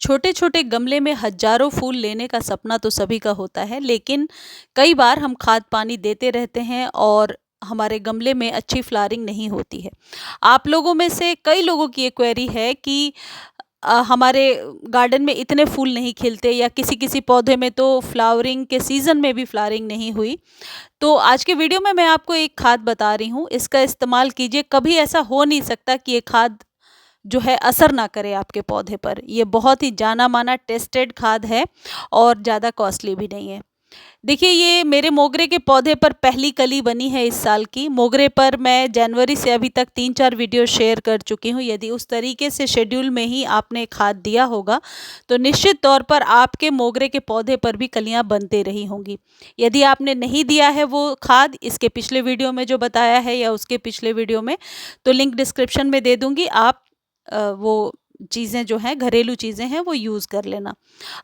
छोटे छोटे गमले में हजारों फूल लेने का सपना तो सभी का होता है, लेकिन कई बार हम खाद पानी देते रहते हैं और हमारे गमले में अच्छी फ्लावरिंग नहीं होती है। आप लोगों में से कई लोगों की ये क्वेरी है कि हमारे गार्डन में इतने फूल नहीं खिलते या किसी किसी पौधे में तो फ्लावरिंग के सीजन में भी फ्लावरिंग नहीं हुई। तो आज के वीडियो में मैं आपको एक खाद बता रही हूँ, इसका इस्तेमाल कीजिए। कभी ऐसा हो नहीं सकता कि ये खाद जो है असर ना करे आपके पौधे पर। ये बहुत ही जाना माना टेस्टेड खाद है और ज़्यादा कॉस्टली भी नहीं है। देखिए, ये मेरे मोगरे के पौधे पर पहली कली बनी है इस साल की। मोगरे पर मैं जनवरी से अभी तक 3-4 वीडियो शेयर कर चुकी हूँ। यदि उस तरीके से शेड्यूल में ही आपने खाद दिया होगा तो निश्चित तौर पर आपके मोगरे के पौधे पर भी कलियाँ बनते रही होंगी। यदि आपने नहीं दिया है वो खाद, इसके पिछले वीडियो में जो बताया है या उसके पिछले वीडियो में, तो लिंक डिस्क्रिप्शन में दे दूंगी। आप वो चीज़ें जो हैं, घरेलू चीज़ें हैं, वो यूज़ कर लेना।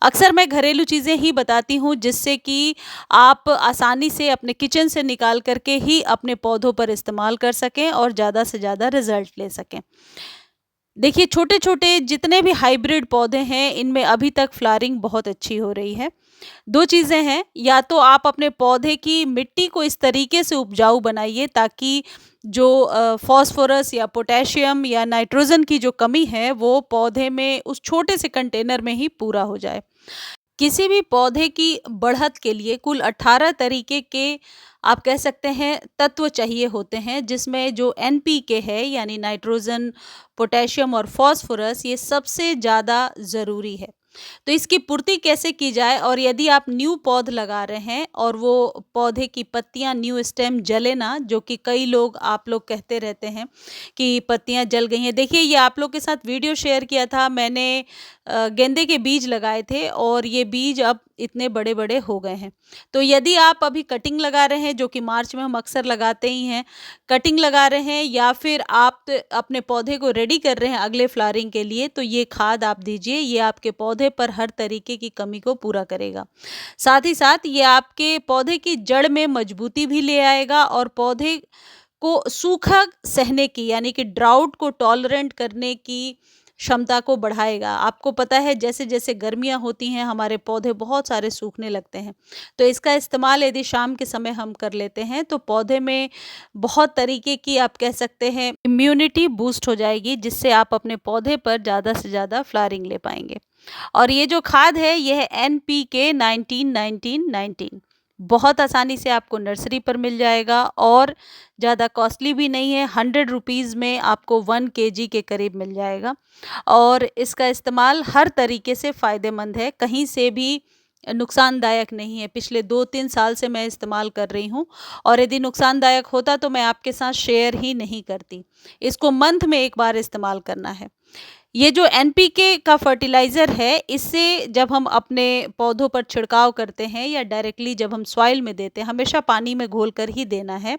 अक्सर मैं घरेलू चीज़ें ही बताती हूँ जिससे कि आप आसानी से अपने किचन से निकाल करके ही अपने पौधों पर इस्तेमाल कर सकें और ज़्यादा से ज़्यादा रिजल्ट ले सकें। देखिए, छोटे-छोटे जितने भी हाइब्रिड पौधे हैं, इनमें अभी तक फ्लावरिंग बहुत अच्छी हो रही है। 2 चीज़ें हैं, या तो आप अपने पौधे की मिट्टी को इस तरीके से उपजाऊ बनाइए ताकि जो फ़ॉस्फ़ोरस या पोटेशियम या नाइट्रोजन की जो कमी है, वो पौधे में उस छोटे से कंटेनर में ही पूरा हो जाए। किसी भी पौधे की बढ़त के लिए कुल 18 तरीके के, आप कह सकते हैं, तत्व चाहिए होते हैं, जिसमें जो एनपीके है यानी नाइट्रोजन, पोटेशियम और फास्फोरस, ये सबसे ज़्यादा ज़रूरी है। तो इसकी पूर्ति कैसे की जाए, और यदि आप न्यू पौध लगा रहे हैं और वो पौधे की पत्तियां, न्यू स्टेम जले ना, जो कि कई लोग, आप लोग कहते रहते हैं कि पत्तियां जल गई हैं। देखिए, ये आप लोग के साथ वीडियो शेयर किया था मैंने, गेंदे के बीज लगाए थे और ये बीज अब इतने बड़े बड़े हो गए हैं। तो यदि आप अभी कटिंग लगा रहे हैं, जो कि मार्च में हम अक्सर लगाते ही हैं, कटिंग लगा रहे हैं या फिर आप अपने पौधे को रेडी कर रहे हैं अगले फ्लावरिंग के लिए, तो ये खाद आप दीजिए। ये आपके पौधे पर हर तरीके की कमी को पूरा करेगा। साथ ही साथ ये आपके पौधे की जड़ में मजबूती भी ले आएगा और पौधे को सूखा सहने की, यानी कि ड्राउट को टॉलरेंट करने की क्षमता को बढ़ाएगा। आपको पता है, जैसे जैसे गर्मियाँ होती हैं हमारे पौधे बहुत सारे सूखने लगते हैं। तो इसका इस्तेमाल यदि शाम के समय हम कर लेते हैं तो पौधे में बहुत तरीके की, आप कह सकते हैं, इम्यूनिटी बूस्ट हो जाएगी, जिससे आप अपने पौधे पर ज़्यादा से ज़्यादा फ्लावरिंग ले पाएंगे। और ये जो खाद है, ये है NPK 19-19-19। बहुत आसानी से आपको नर्सरी पर मिल जाएगा और ज़्यादा कॉस्टली भी नहीं है। 100 रुपीज़ में आपको 1 kg के करीब मिल जाएगा और इसका इस्तेमाल हर तरीके से फ़ायदेमंद है, कहीं से भी नुकसानदायक नहीं है। पिछले 2-3 साल से मैं इस्तेमाल कर रही हूँ और यदि नुकसानदायक होता तो मैं आपके साथ शेयर ही नहीं करती। इसको मंथ में एक बार इस्तेमाल करना है। ये जो एनपीके का फर्टिलाइज़र है, इससे जब हम अपने पौधों पर छिड़काव करते हैं या डायरेक्टली जब हम सॉइल में देते हैं, हमेशा पानी में घोल कर ही देना है।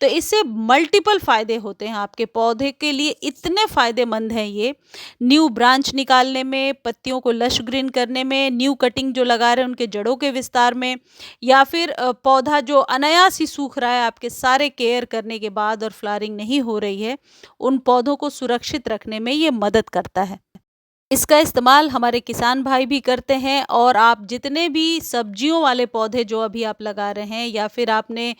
तो इससे मल्टीपल फ़ायदे होते हैं आपके पौधे के लिए। इतने फ़ायदेमंद हैं ये, न्यू ब्रांच निकालने में, पत्तियों को लश ग्रीन करने में, न्यू कटिंग जो लगा रहे हैं उनके जड़ों के विस्तार में, या फिर पौधा जो अनायास ही सूख रहा है आपके सारे केयर करने के बाद और फ्लावरिंग नहीं हो रही है, उन पौधों को सुरक्षित रखने में ये मदद करता है। इसका इस्तेमाल हमारे किसान भाई भी करते हैं और आप जितने भी सब्जियों वाले पौधे जो अभी आप लगा रहे हैं या फिर आपने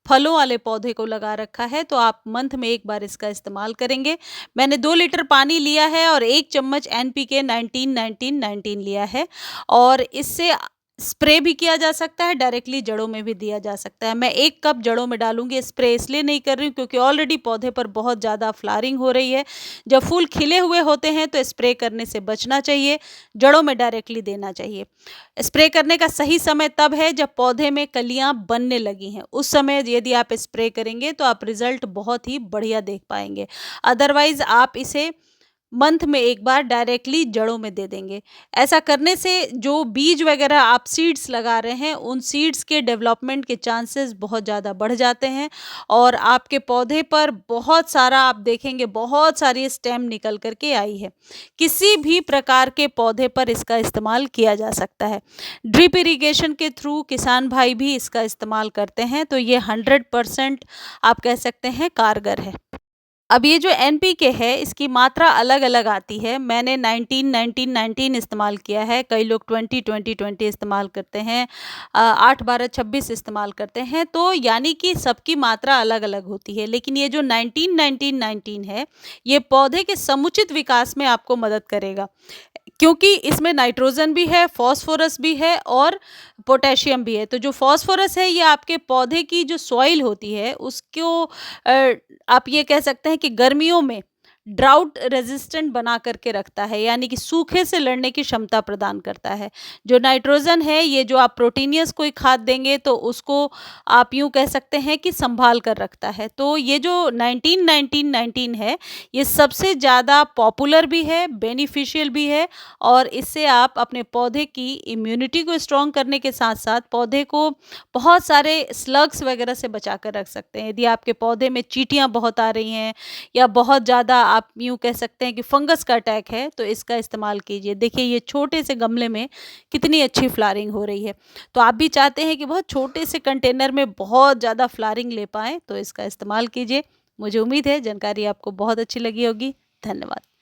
फलों वाले पौधे को लगा रखा है, तो आप मंथ में एक बार इसका इस्तेमाल करेंगे। मैंने 2 लीटर पानी लिया है और 1 चम्मच NPK 19-19-19 लिया है और इससे स्प्रे भी किया जा सकता है, डायरेक्टली जड़ों में भी दिया जा सकता है। मैं 1 कप जड़ों में डालूंगी। स्प्रे इसलिए नहीं कर रही हूँ क्योंकि ऑलरेडी पौधे पर बहुत ज़्यादा फ्लावरिंग हो रही है। जब फूल खिले हुए होते हैं तो स्प्रे करने से बचना चाहिए, जड़ों में डायरेक्टली देना चाहिए। स्प्रे करने का सही समय तब है जब पौधे में कलियां बनने लगी हैं। उस समय यदि आप स्प्रे करेंगे तो आप रिजल्ट बहुत ही बढ़िया देख पाएंगे। अदरवाइज आप इसे मंथ में एक बार डायरेक्टली जड़ों में दे देंगे। ऐसा करने से जो बीज वगैरह आप सीड्स लगा रहे हैं, उन सीड्स के डेवलपमेंट के चांसेस बहुत ज़्यादा बढ़ जाते हैं और आपके पौधे पर बहुत सारा, आप देखेंगे, बहुत सारी स्टेम निकल करके आई है। किसी भी प्रकार के पौधे पर इसका इस्तेमाल किया जा सकता है। ड्रिप इरिगेशन के थ्रू किसान भाई भी इसका इस्तेमाल करते हैं, तो ये 100% आप कह सकते हैं कारगर है। अब ये जो एनपीके है इसकी मात्रा अलग-अलग आती है। मैंने 19-19-19 इस्तेमाल किया है, कई लोग 20-20-20 इस्तेमाल करते हैं, 8-12-26 इस्तेमाल करते हैं, तो यानी कि सबकी मात्रा अलग-अलग होती है। लेकिन ये जो 19-19-19 है, ये पौधे के समुचित विकास में आपको मदद करेगा। क्योंकि इसमें नाइट्रोजन भी है, फास्फोरस भी है और पोटेशियम भी है। तो जो फास्फोरस है ये आपके पौधे की जो सॉइल होती है उसको आप ये कह सकते हैं कि गर्मियों में ड्राउट रेजिस्टेंट बना करके रखता है, यानी कि सूखे से लड़ने की क्षमता प्रदान करता है। जो नाइट्रोजन है ये जो आप प्रोटीनियस कोई खाद देंगे तो उसको आप यूँ कह सकते हैं कि संभाल कर रखता है। तो ये जो 19-19-19 है ये सबसे ज़्यादा पॉपुलर भी है, बेनिफिशियल भी है और इससे आप अपने पौधे की इम्यूनिटी को स्ट्रॉन्ग करने के साथ-साथ पौधे को बहुत सारे स्लग्स वगैरह से बचा कर रख सकते हैं। यदि आपके पौधे में चींटियाँ बहुत आ रही हैं या बहुत ज़्यादा आप यूँ कह सकते हैं कि फंगस का अटैक है तो इसका इस्तेमाल कीजिए। देखिए ये छोटे से गमले में कितनी अच्छी फ्लावरिंग हो रही है। तो आप भी चाहते हैं कि बहुत छोटे से कंटेनर में बहुत ज़्यादा फ्लावरिंग ले पाएँ तो इसका इस्तेमाल कीजिए। मुझे उम्मीद है जानकारी आपको बहुत अच्छी लगी होगी। धन्यवाद।